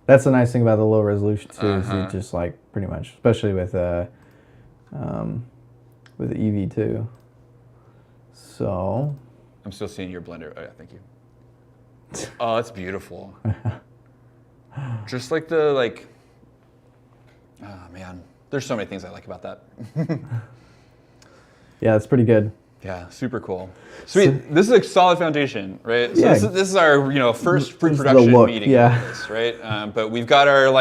That's the nice thing about the low resolution too, is you just like pretty much, especially with the EV2. So. I'm still seeing your blender. Oh yeah, thank you. Oh, that's beautiful. Just like oh man, there's so many things I like about that. Yeah, it's pretty good. Yeah, super cool. Sweet. This is a solid foundation, right? So yeah. This is our first pre-production meeting. Yeah. This, right? But we've got our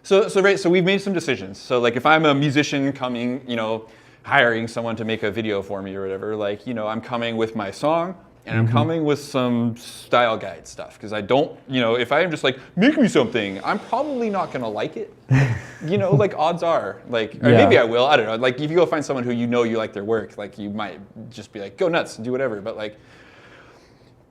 So we've made some decisions. So like if I'm a musician coming, hiring someone to make a video for me or whatever, I'm coming with my song and I'm coming with some style guide stuff because I don't, if I am just like, make me something, I'm probably not going to like it. Odds are, or maybe I will, I don't know. Like if you go find someone who you like their work, you might just be like, go nuts, do whatever. But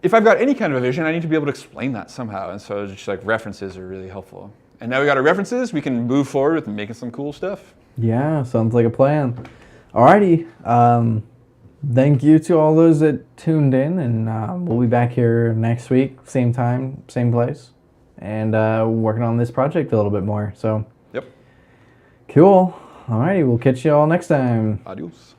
if I've got any kind of a vision, I need to be able to explain that somehow. And so just references are really helpful. And now we got our references, we can move forward with making some cool stuff. Yeah, sounds like a plan. Alrighty. Thank you to all those that tuned in, and we'll be back here next week, same time, same place, and working on this project a little bit more. So, yep. Cool. Alrighty, we'll catch you all next time. Adios.